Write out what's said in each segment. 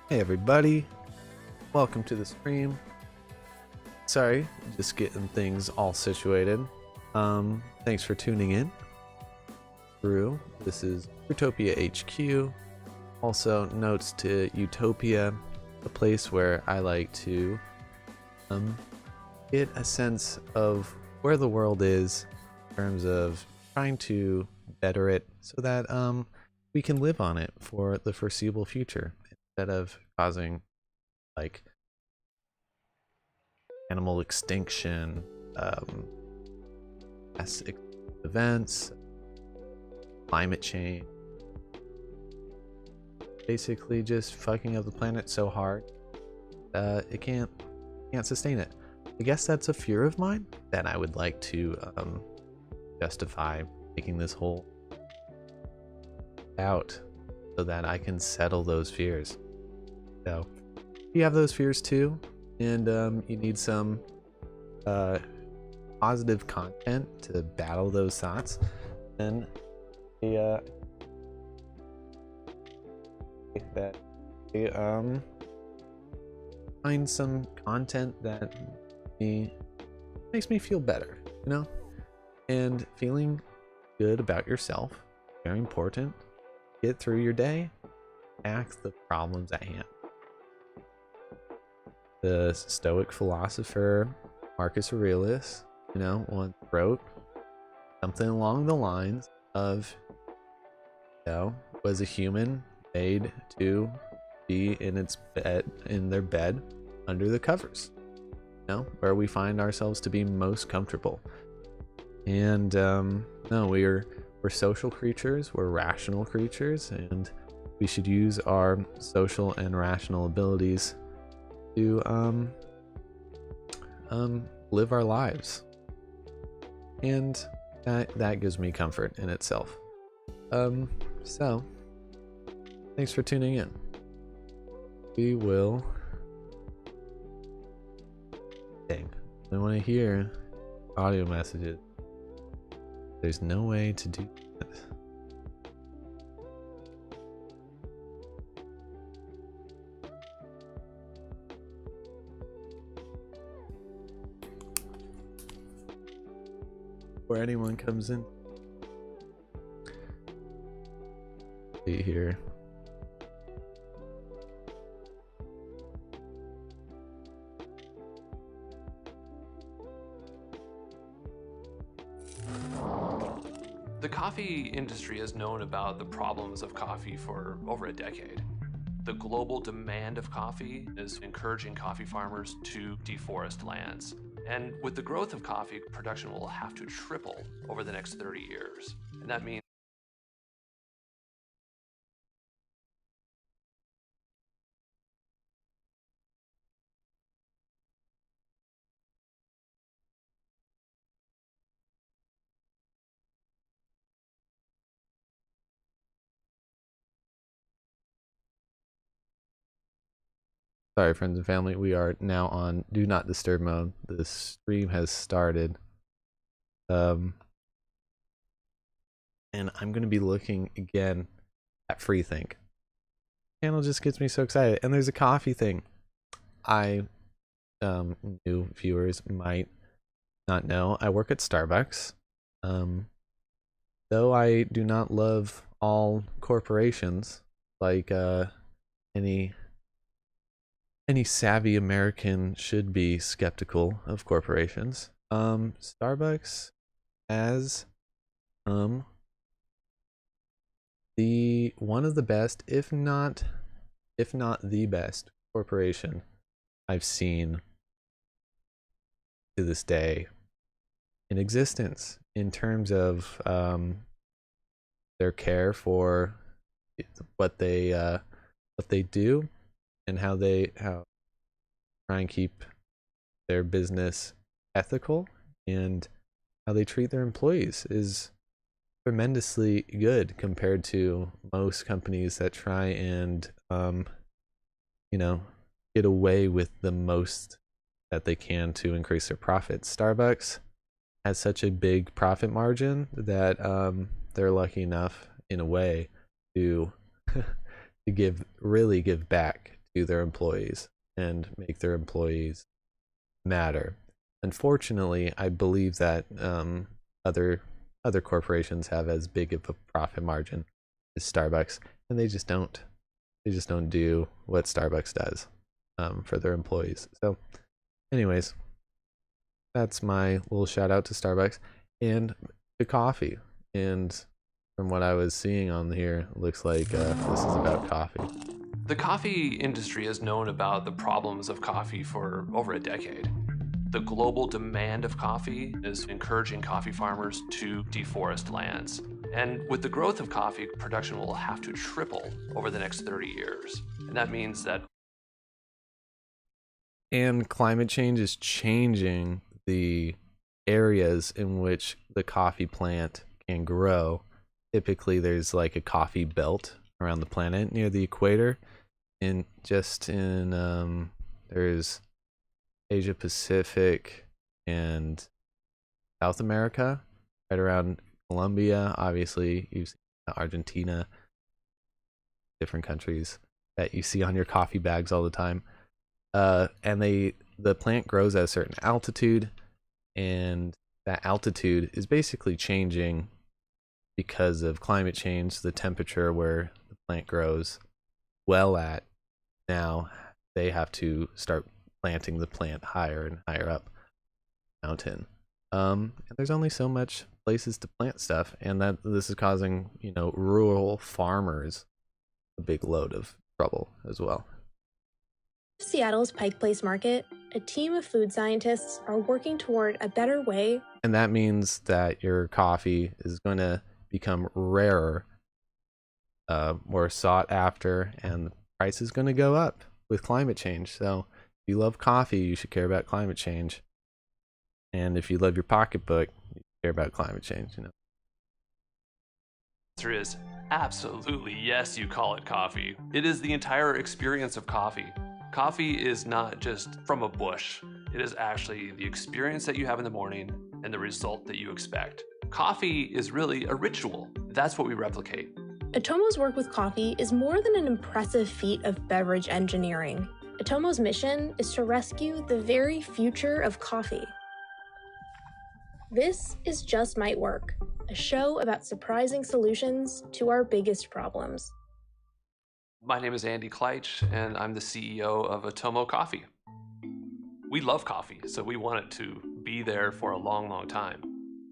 Hey everybody, welcome to the stream. Sorry, just getting things all situated. Thanks for tuning in. This is Drutopia HQ. Also, notes to Utopia, a place where I like to get a sense of where the world is in terms of trying to better it so that we can live on it for the foreseeable future instead of causing like animal extinction, mass events, climate change, basically just fucking up the planet so hard it can't sustain it. I guess that's a fear of mine that I would like to justify making this whole out so that I can settle those fears. So if you have those fears too, and you need some positive content to battle those thoughts, then find some content that makes me feel better, you know? And feeling good about yourself, very important. Get through your day, ask the problems at hand. The Stoic philosopher Marcus Aurelius, once wrote something along the lines of, was a human made to be in their bed under the covers, where we find ourselves to be most comfortable. And no, we're social creatures, we're rational creatures, and we should use our social and rational abilities to live our lives, and that gives me comfort in itself. So thanks for tuning in. We will I want to hear audio messages. There's no way to do that. Before anyone comes in. See here. The coffee industry has known about the problems of coffee for over a decade. The global demand of coffee is encouraging coffee farmers to deforest lands. And with the growth of coffee, production will have to triple over the next 30 years. And that means Sorry, friends and family, we are now on Do Not Disturb mode. The stream has started. And I'm going to be looking again at FreeThink. The channel just gets me so excited. And there's a coffee thing. New viewers might not know, I work at Starbucks. Though I do not love all corporations, like any savvy American should be skeptical of corporations. Starbucks has the one of the best, if not the best corporation I've seen to this day in existence, in terms of their care for what they do, and how try and keep their business ethical, and how they treat their employees is tremendously good compared to most companies that try and get away with the most that they can to increase their profits. Starbucks has such a big profit margin that they're lucky enough in a way to to give back to their employees and make their employees matter. Unfortunately, I believe that other corporations have as big of a profit margin as Starbucks, and they just don't. They just don't do what Starbucks does for their employees. So, anyways, that's my little shout out to Starbucks and to coffee. And from what I was seeing on here, it looks like this is about coffee. The coffee industry has known about the problems of coffee for over a decade. The global demand of coffee is encouraging coffee farmers to deforest lands. And with the growth of coffee, production will have to triple over the next 30 years. And that means that. And climate change is changing the areas in which the coffee plant can grow. Typically, there's like a coffee belt around the planet near the equator. And just in, there's Asia Pacific and South America, right around Colombia. Obviously, you see Argentina, different countries that you see on your coffee bags all the time. And the plant grows at a certain altitude, and that altitude is basically changing because of climate change. The temperature where the plant grows well at now, they have to start planting the plant higher and higher up the mountain. And there's only so much places to plant stuff, and that this is causing, rural farmers a big load of trouble as well. Seattle's Pike Place Market, a team of food scientists are working toward a better way. And that means that your coffee is going to become rarer, more sought after, and the price is going to go up with climate change. So if you love coffee, you should care about climate change. And if you love your pocketbook, you care about climate change, The answer is absolutely yes, you call it coffee. It is the entire experience of coffee. Coffee is not just from a bush. It is actually the experience that you have in the morning and the result that you expect. Coffee is really a ritual. That's what we replicate. Atomo's work with coffee is more than an impressive feat of beverage engineering. Atomo's mission is to rescue the very future of coffee. This is Just Might Work, a show about surprising solutions to our biggest problems. My name is Andy Kleitsch, and I'm the CEO of Atomo Coffee. We love coffee, so we want it to be there for a long, long time.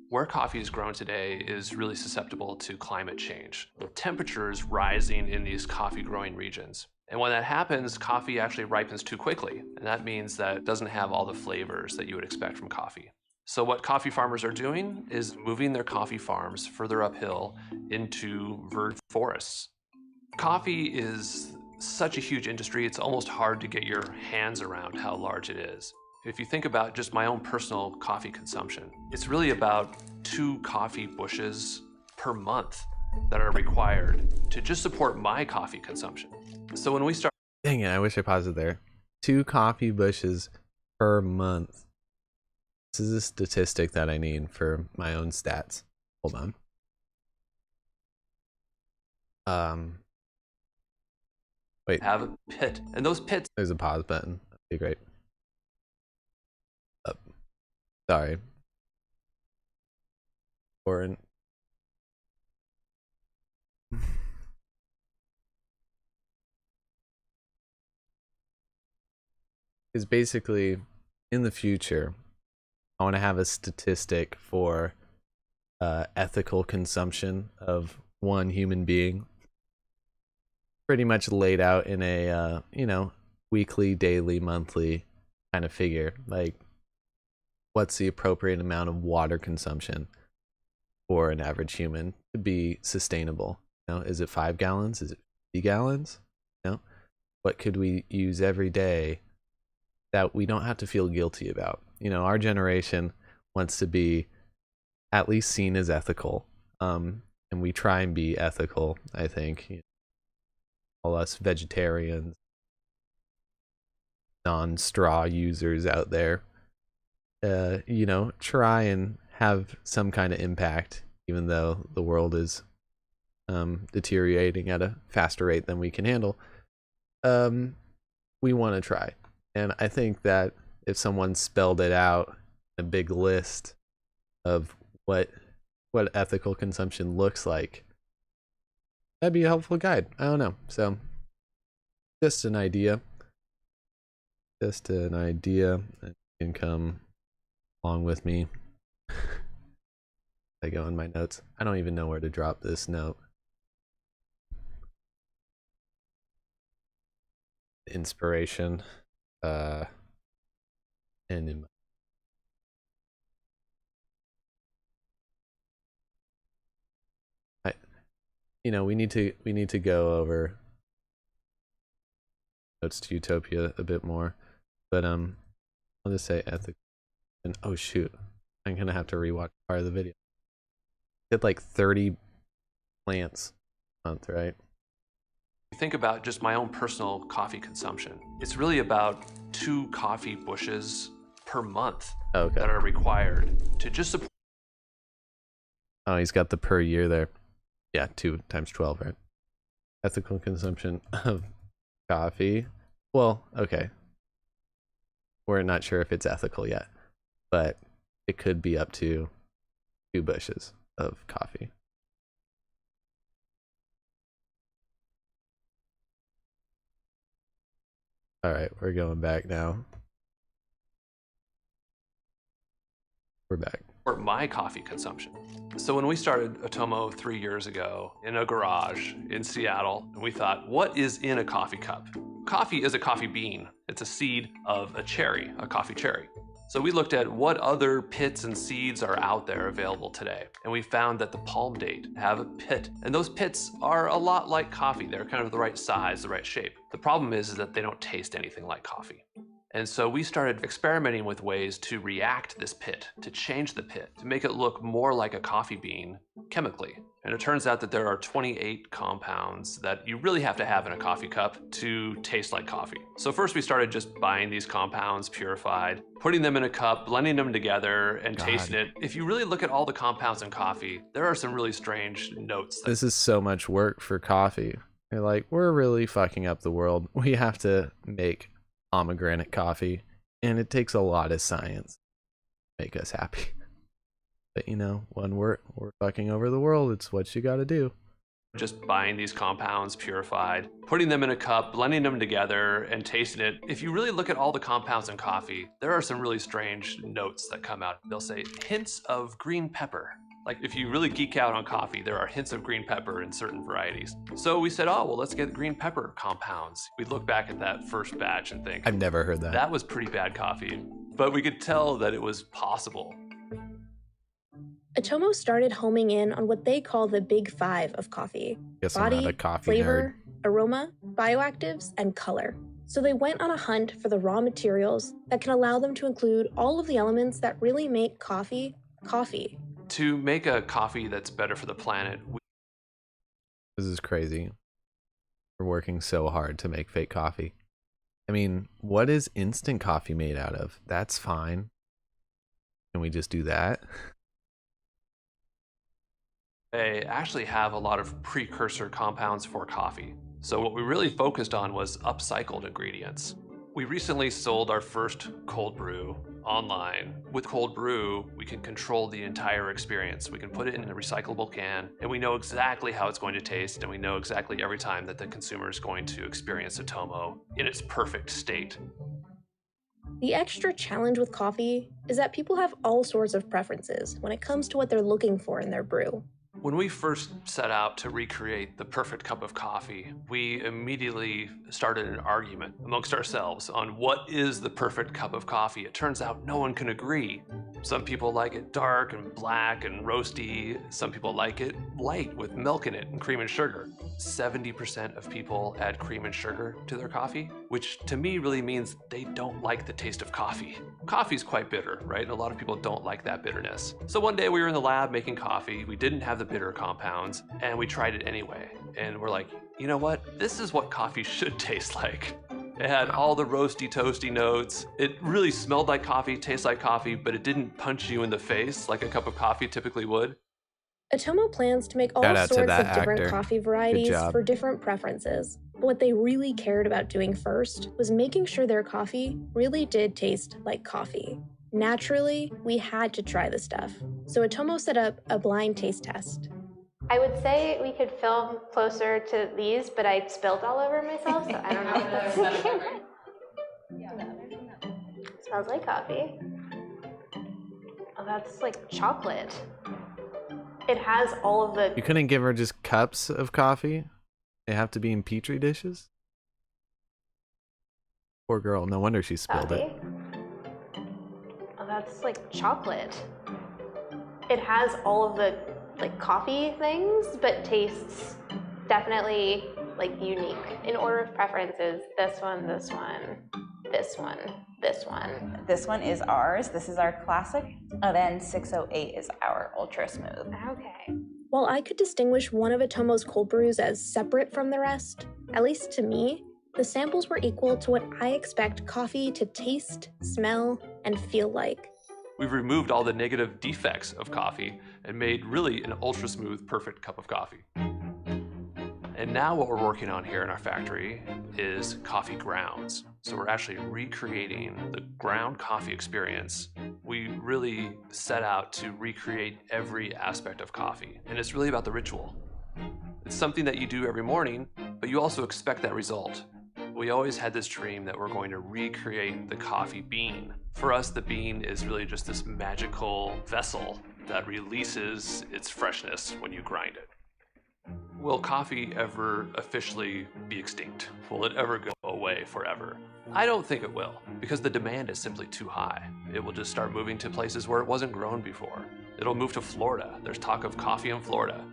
Where coffee is grown today is really susceptible to climate change. The temperature is rising in these coffee growing regions. And when that happens, coffee actually ripens too quickly. And that means that it doesn't have all the flavors that you would expect from coffee. So what coffee farmers are doing is moving their coffee farms further uphill into virgin forests. Coffee is such a huge industry, it's almost hard to get your hands around how large it is. If you think about just my own personal coffee consumption, it's really about 2 coffee bushes per month that are required to just support my coffee consumption. So when we start... Dang it, I wish I paused it there. 2 coffee bushes per month. This is a statistic that I need for my own stats. Hold on. Wait. Have a pit, and those pits... There's a pause button. That'd be great. Sorry. Orin. Is basically, in the future, I want to have a statistic for ethical consumption of one human being, pretty much laid out in a weekly, daily, monthly kind of figure. Like, what's the appropriate amount of water consumption for an average human to be sustainable? Is it 5 gallons? Is it 50 gallons? What could we use every day that we don't have to feel guilty about? Our generation wants to be at least seen as ethical, and we try and be ethical. I think all us vegetarians, non-straw users out there, try and have some kind of impact, even though the world is deteriorating at a faster rate than we can handle. we want to try. And I think that if someone spelled it out, a big list of what ethical consumption looks like, that'd be a helpful guide. I don't know. So just an idea. Just an idea. You can come along with me. I go in my notes. I don't even know where to drop this note. Inspiration. And in we need to go over notes to Utopia a bit more, but I'll just say ethical. And oh shoot, I'm gonna have to rewatch part of the video. Did like 30 plants a month, right? Think about just my own personal coffee consumption. It's really about 2 coffee bushes per month Okay. that are required to just support. Oh, he's got the per year there. Yeah, 2 times 12, right? Ethical consumption of coffee. Well, okay. We're not sure if it's ethical yet, but it could be up to 2 bushes of coffee. All right, we're going back now. We're back. Or my coffee consumption. So when we started Otomo 3 years ago in a garage in Seattle, we thought, what is in a coffee cup? Coffee is a coffee bean. It's a seed of a cherry, a coffee cherry. So we looked at what other pits and seeds are out there available today. And we found that the palm date have a pit. And those pits are a lot like coffee. They're kind of the right size, the right shape. The problem is that they don't taste anything like coffee. And so we started experimenting with ways to react this pit, to change the pit, to make it look more like a coffee bean chemically. And it turns out that there are 28 compounds that you really have to have in a coffee cup to taste like coffee. So first we started just buying these compounds purified, putting them in a cup, blending them together, and tasting it. If you really look at all the compounds in coffee, there are some really strange notes. This is so much work for coffee. You're like, we're really fucking up the world. We have to make pomegranate coffee, and it takes a lot of science to make us happy. But when we're fucking over the world, it's what you gotta do. Just buying these compounds purified, putting them in a cup, blending them together, and tasting it. If you really look at all the compounds in coffee, there are some really strange notes that come out. They'll say hints of green pepper. Like if you really geek out on coffee, there are hints of green pepper in certain varieties. So we said, oh, well, let's get green pepper compounds. We'd look back at that first batch and think, I've never heard that. That was pretty bad coffee. But we could tell that it was possible. Otomo started homing in on what they call the big 5 of coffee: Guess I'm not body, a coffee flavor, aroma, bioactives, and color. So they went on a hunt for the raw materials that can allow them to include all of the elements that really make coffee, coffee. To make a coffee that's better for the planet, This is crazy. We're working so hard to make fake coffee. I mean, what is instant coffee made out of? That's fine. Can we just do that? they actually have a lot of precursor compounds for coffee. So what we really focused on was upcycled ingredients. We recently sold our first cold brew online. With cold brew, we can control the entire experience. We can put it in a recyclable can, and we know exactly how it's going to taste, and we know exactly every time that the consumer is going to experience Otomo in its perfect state. The extra challenge with coffee is that people have all sorts of preferences when it comes to what they're looking for in their brew. When we first set out to recreate the perfect cup of coffee, we immediately started an argument amongst ourselves on what is the perfect cup of coffee. It turns out no one can agree. Some people like it dark and black and roasty. Some people like it light with milk in it and cream and sugar. 70% of people add cream and sugar to their coffee, which to me really means they don't like the taste of coffee. Coffee's quite bitter, right? And a lot of people don't like that bitterness. So one day we were in the lab making coffee. We didn't have the bitter compounds, and we tried it anyway. And we're like, you know what? This is what coffee should taste like. It had all the roasty, toasty notes. It really smelled like coffee, tastes like coffee, but it didn't punch you in the face like a cup of coffee typically would. Atomo plans to make all Shout out to sorts that of different actor. coffee Good varieties job. for different preferences. But what they really cared about doing first was making sure their coffee really did taste like coffee. Naturally, we had to try the stuff. So Atomo set up a blind taste test. I would say we could film closer to these, but I spilled all over myself, so I don't know. Smells like coffee. Oh, that's like chocolate. It has all of the... You couldn't give her just cups of coffee? They have to be in petri dishes? Poor girl. No wonder she spilled it. Oh, that's like chocolate. It has all of the like coffee things, but tastes definitely like unique. In order of preferences, this one, this one, this one, this one. This one is ours. This is our classic. And then 608 is our ultra smooth. Okay. While I could distinguish one of Atomo's cold brews as separate from the rest, at least to me, the samples were equal to what I expect coffee to taste, smell, and feel like. We've removed all the negative defects of coffee and made really an ultra smooth, perfect cup of coffee. And now what we're working on here in our factory is coffee grounds. So we're actually recreating the ground coffee experience. We really set out to recreate every aspect of coffee, and it's really about the ritual. It's something that you do every morning, but you also expect that result. We always had this dream that we're going to recreate the coffee bean. For us, the bean is really just this magical vessel that releases its freshness when you grind it. Will coffee ever officially be extinct? Will it ever go away forever? I don't think it will, because the demand is simply too high. It will just start moving to places where it wasn't grown before. It'll move to Florida. There's talk of coffee in Florida.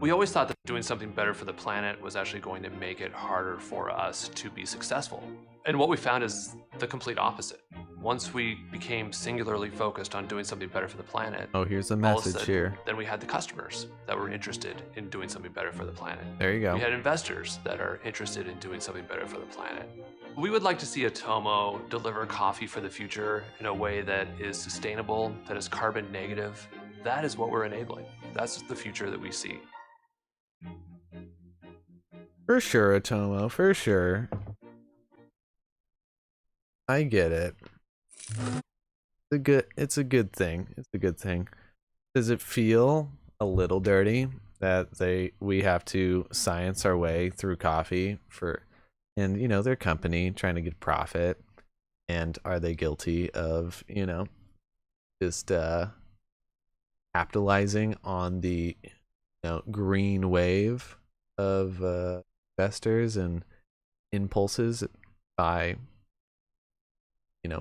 We always thought that doing something better for the planet was actually going to make it harder for us to be successful. And what we found is the complete opposite. Once we became singularly focused on doing something better for the planet, Oh, here's a all of a message sudden, here. then we had the customers that were interested in doing something better for the planet. There you go. We had investors that are interested in doing something better for the planet. We would like to see Atomo deliver coffee for the future in a way that is sustainable, that is carbon negative. That is what we're enabling. That's the future that we see. For sure, Atomo, for sure. I get it. It's a good thing. It's a good thing. Does it feel a little dirty that we have to science our way through coffee and their company trying to get profit? And are they guilty of, just capitalizing on the green wave of investors and impulses by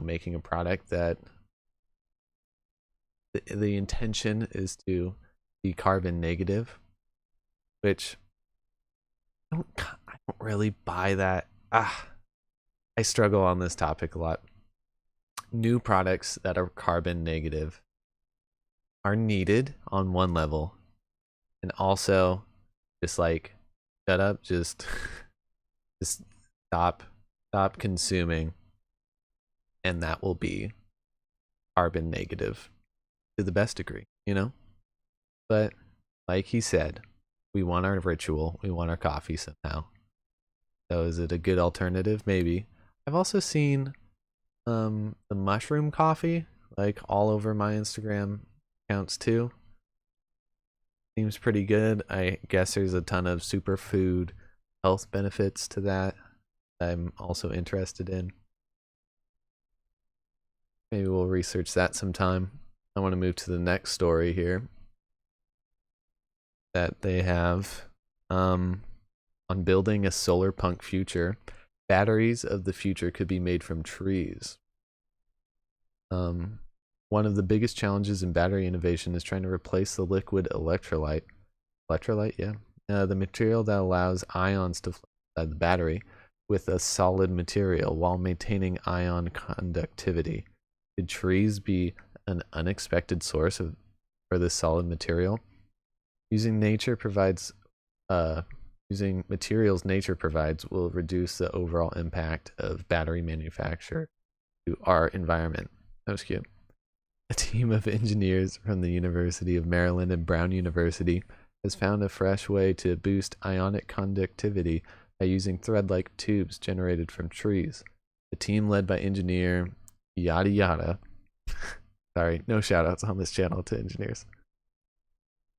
making a product that the intention is to be carbon negative, which I don't really buy that. I struggle on this topic a lot. New products that are carbon negative are needed on one level, and also just like shut up, just stop consuming, and that will be carbon negative to the best degree, but like he said, we want our ritual, we want our coffee somehow. So is it a good alternative? Maybe. I've also seen the mushroom coffee like all over my Instagram accounts too. Seems pretty good. I guess there's a ton of superfood health benefits to that I'm also interested in. Maybe we'll research that sometime. I want to move to the next story here that they have on building a solar punk future. Batteries of the future could be made from trees. One of the biggest challenges in battery innovation is trying to replace the liquid electrolyte. Electrolyte, yeah. The material that allows ions to flow inside the battery with a solid material while maintaining ion conductivity. Could trees be an unexpected source for this solid material? Using materials nature provides will reduce the overall impact of battery manufacture to our environment. That was cute. A team of engineers from the University of Maryland and Brown University has found a fresh way to boost ionic conductivity by using thread-like tubes generated from trees. The team led by engineer yada yada. Sorry, no shout outs on this channel to engineers.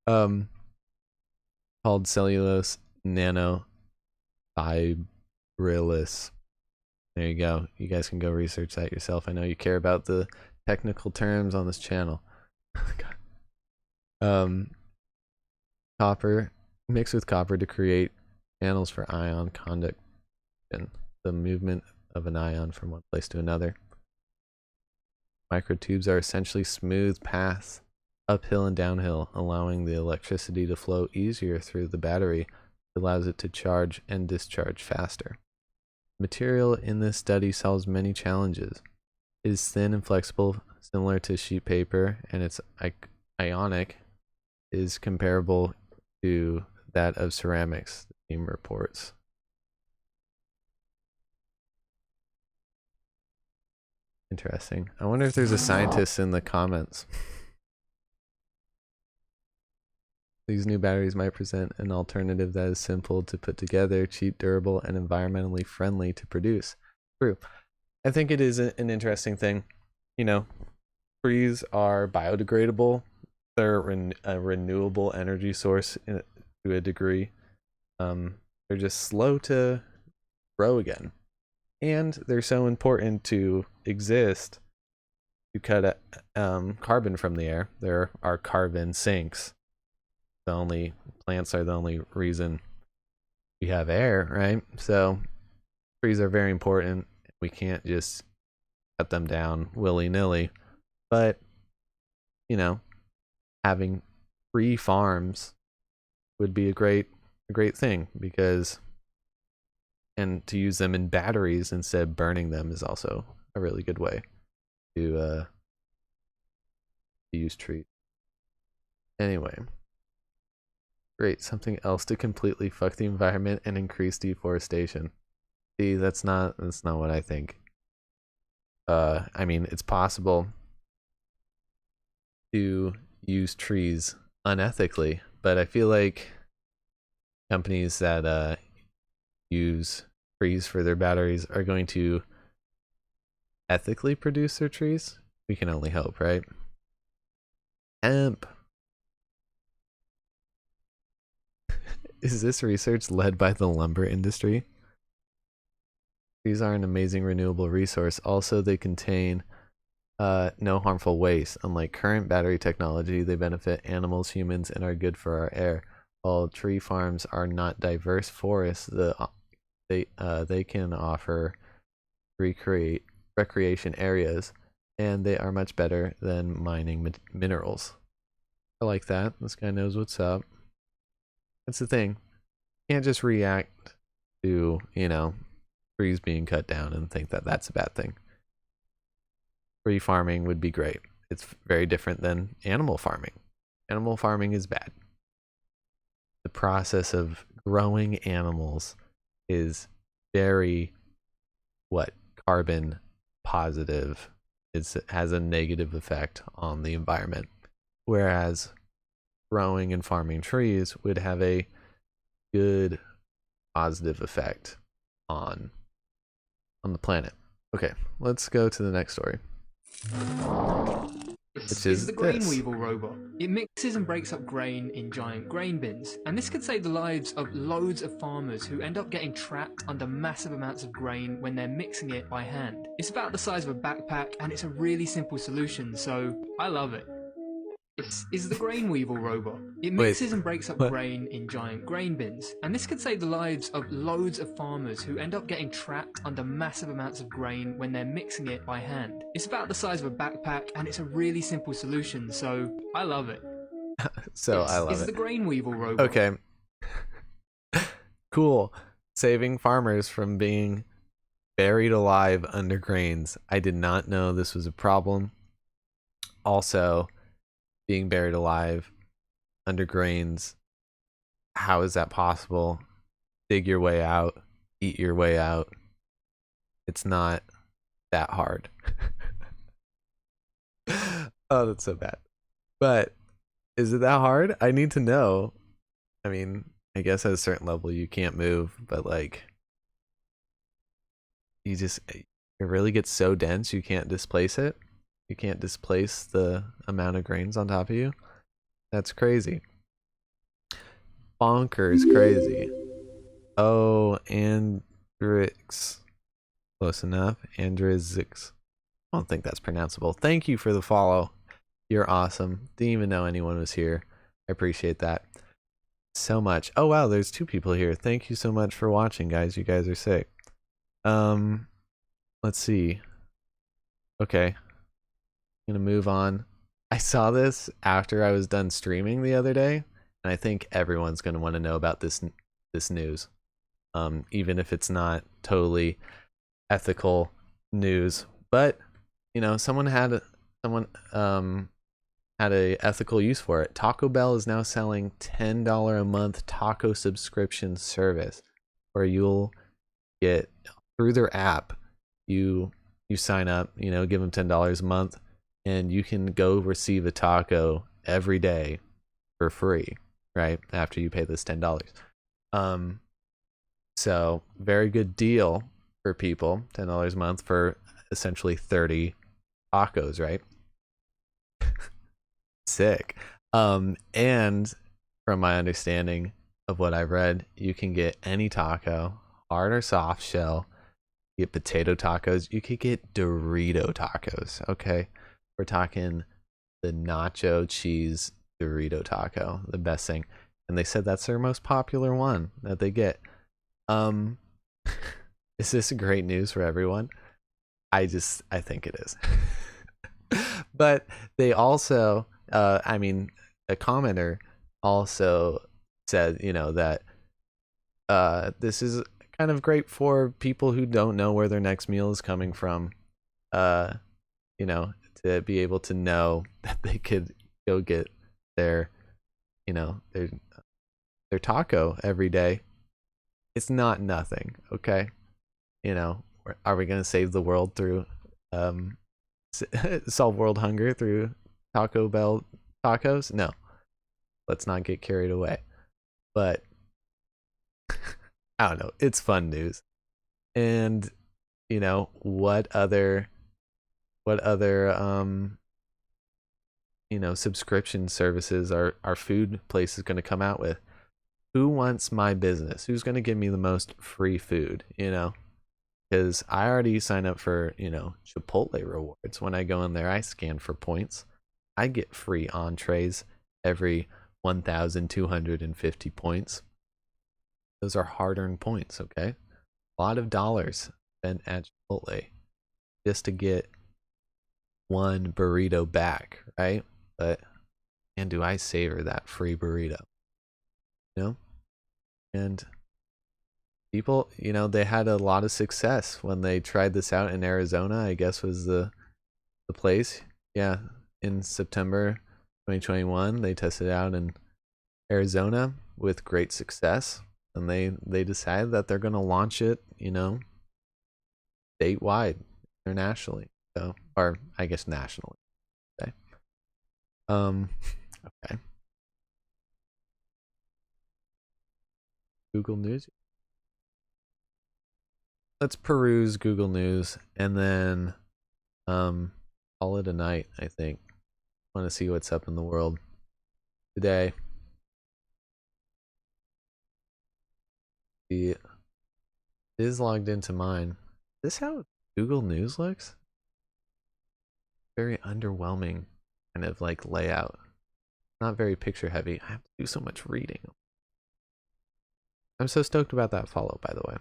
Called cellulose nanofibrillus. There you go. You guys can go research that yourself. I know you care about the technical terms on this channel. Copper mixed with copper to create channels for ion conduction, the movement of an ion from one place to another. Microtubes are essentially smooth paths uphill and downhill, allowing the electricity to flow easier through the battery. It allows it to charge and discharge faster. Material in this study solves many challenges. It is thin and flexible, similar to sheet paper, and its ionic is comparable to that of ceramics, the team reports. Interesting. I wonder if there's a scientist in the comments. These new batteries might present an alternative that is simple to put together, cheap, durable, and environmentally friendly to produce. True. I think it is an interesting thing. You know, trees are biodegradable. They're a renewable energy source to a degree. They're just slow to grow again. And they're so important to exist to cut carbon from the air. There are carbon sinks. Plants are the only reason we have air, right? So trees are very important. We can't just cut them down willy-nilly. But, you know, having free farms would be a great thing, because, and to use them in batteries instead of burning them is also a really good way to use trees. Anyway, great, something else to completely fuck the environment and increase deforestation. See, that's not what I think. I mean, it's possible to use trees unethically, but I feel like companies that use trees for their batteries are going to ethically produce their trees. We can only hope, right? Hemp. Is this research led by the lumber industry? Trees are an amazing renewable resource. Also, they contain no harmful waste. Unlike current battery technology, they benefit animals, humans, and are good for our air. While tree farms are not diverse forests, they can offer recreation areas, and they are much better than mining minerals. I like that. This guy knows what's up. That's the thing. You can't just react to, you know, trees being cut down and think that that's a bad thing. Free farming would be great. It's very different than animal farming. Animal farming is bad. The process of growing animals is very, carbon positive. It has a negative effect on the environment. Whereas growing and farming trees would have a good positive effect on the planet. Okay, let's go to the next story. Which is the grain this. weevil robot. It mixes and breaks up grain in giant grain bins, and this could save the lives of loads of farmers who end up getting trapped under massive amounts of grain when they're mixing it by hand. It's about the size of a backpack, and it's a really simple solution, so I love it. This is the grain weevil robot. It mixes and breaks up grain in giant grain bins, and this could save the lives of loads of farmers who end up getting trapped under massive amounts of grain when they're mixing it by hand. It's about the size of a backpack, and it's a really simple solution, so I love it. I love it. The grain weevil robot. Okay. Cool. Saving farmers from being buried alive under grains. I did not know this was a problem. Also, being buried alive under grains, how is that possible? Dig your way out, eat your way out. It's not that hard. Oh, that's so bad. But is it that hard? I need to know. I mean, I guess at a certain level you can't move, but like you just it really gets so dense you can't displace it. You can't displace the amount of grains on top of you. That's crazy. Bonkers crazy. Oh, Andrix. Close enough. Andrizix. I don't think that's pronounceable. Thank you for the follow. You're awesome. Didn't even know anyone was here. I appreciate that so much. Oh wow, there's 2 people here. Thank you so much for watching, guys. You guys are sick. Let's see. Okay. I'm gonna move on. I saw this after I was done streaming the other day, and I think everyone's gonna want to know about this news. Even if it's not totally ethical news, but you know, someone had a ethical use for it. Taco Bell is now selling $10 a month taco subscription service, where you'll get through their app. You sign up, you know, give them $10 a month, and you can go receive a taco every day for free, right? After you pay this $10. So very good deal for people. $10 a month for essentially 30 tacos, right? Sick. And from my understanding of what I've read, you can get any taco, hard or soft shell. You get potato tacos. You could get Dorito tacos. Okay, we're talking the nacho cheese Dorito taco, the best thing. And they said that's their most popular one that they get. Is this great news for everyone? I think it is. But they also, I mean, a commenter also said, you know, that this is kind of great for people who don't know where their next meal is coming from. You know, to be able to know that they could go get their, you know, their taco every day. It's not nothing, okay? You know, are we gonna save the world through solve world hunger through Taco Bell tacos? No, let's not get carried away. But I don't know, it's fun news. And you know, what other you know, subscription services are food places going to come out with? Who wants my business? Who's going to give me the most free food, you know? Because I already sign up for, you know, Chipotle rewards. When I go in there, I scan for points. I get free entrees every 1,250 points. Those are hard-earned points, okay? A lot of dollars spent at Chipotle just to get one burrito back, right? But, and do I savor that free burrito, you know? And people, you know, they had a lot of success when they tried this out in Arizona, I guess was the place. Yeah, in September 2021, they tested it out in Arizona with great success, and they decided that they're going to launch it, you know, statewide, internationally. So, or I guess nationally. Okay. Okay. Google News. Let's peruse Google News and then call it a night, I think. I want to see what's up in the world today. It is logged into mine. Is this how Google News looks? Very underwhelming kind of like layout. Not very picture heavy. I have to do so much reading. I'm so stoked about that follow, by the way.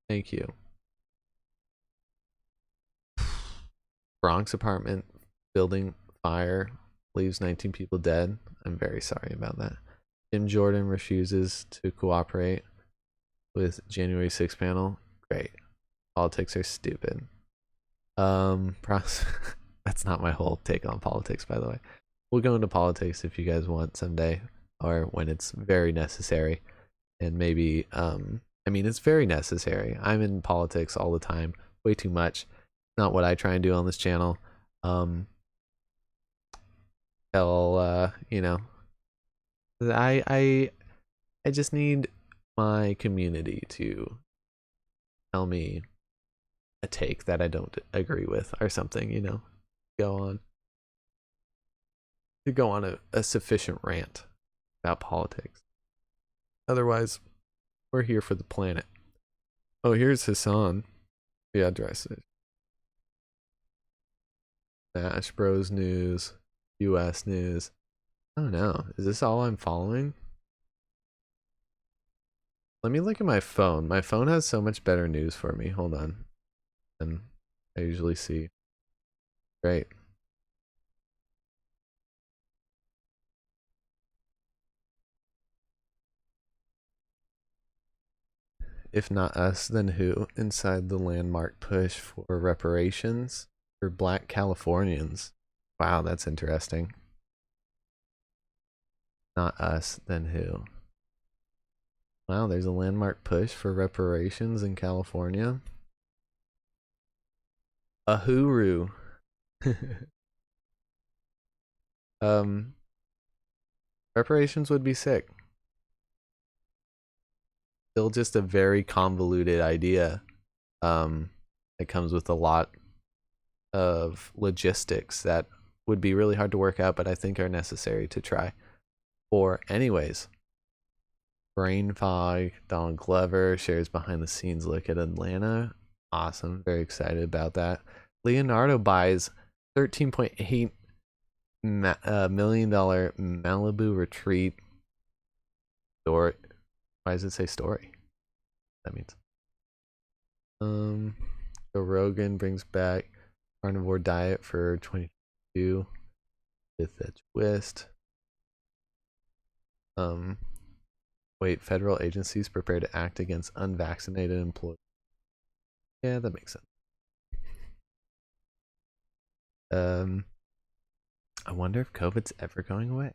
Thank you. Bronx apartment building fire leaves 19 people dead. I'm very sorry about that. Tim Jordan refuses to cooperate with January 6th panel. Great. Politics are stupid. That's not my whole take on politics, by the way. We'll go into politics if you guys want someday, or when it's very necessary. And maybe, I mean, it's very necessary. I'm in politics all the time, way too much. Not what I try and do on this channel. tell you know, I just need my community to tell me a take that I don't agree with or something, you know, go on a sufficient rant about politics. Otherwise, we're here for the planet. Oh, here's Hassan. The address is Smash Bros. News, US News. I don't know. Is this all I'm following? Let me look at my phone. My phone has so much better news for me. Hold on. Than I usually see. Great. If not us, then who? Inside the landmark push for reparations for Black Californians. Wow, that's interesting. Not us, then who? Wow, there's a landmark push for reparations in California. A hooroo. Reparations would be sick. Still just a very convoluted idea. It comes with a lot of logistics that would be really hard to work out, but I think are necessary to try. Or anyways, Brain Fog, Donald Glover shares behind the scenes look at Atlanta. Awesome. Very excited about that. Leonardo buys $13.8 million Malibu retreat. Story. Why does it say story? That means. Joe Rogan brings back carnivore diet for 2022 with a twist. Wait, federal agencies prepare to act against unvaccinated employees. Yeah, that makes sense. I wonder if COVID's ever going away.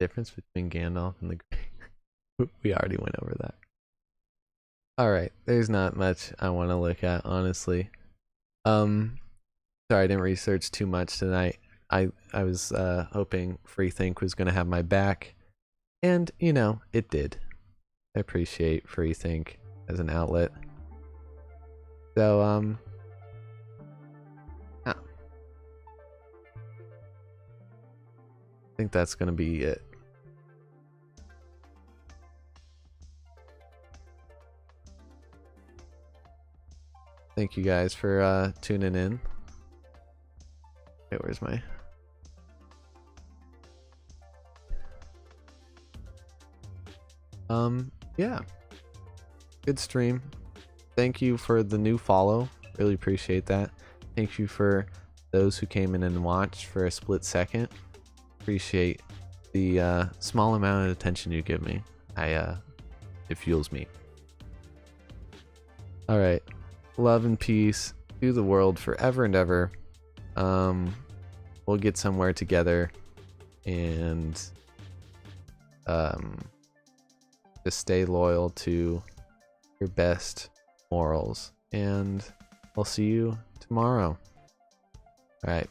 Difference between Gandalf and the Grey. We already went over that. Alright, there's not much I want to look at, honestly. Sorry, I didn't research too much tonight. I was hoping Freethink was going to have my back. And, you know, it did. I appreciate Freethink as an outlet. So, yeah. I think that's going to be it. Thank you guys for tuning in. Okay, where's my... yeah. Good stream. Thank you for the new follow. Really appreciate that. Thank you for those who came in and watched for a split second. Appreciate the small amount of attention you give me. It fuels me. Alright. Love and peace to the world forever and ever. We'll get somewhere together and just stay loyal to your best morals, and I'll see you tomorrow. All right.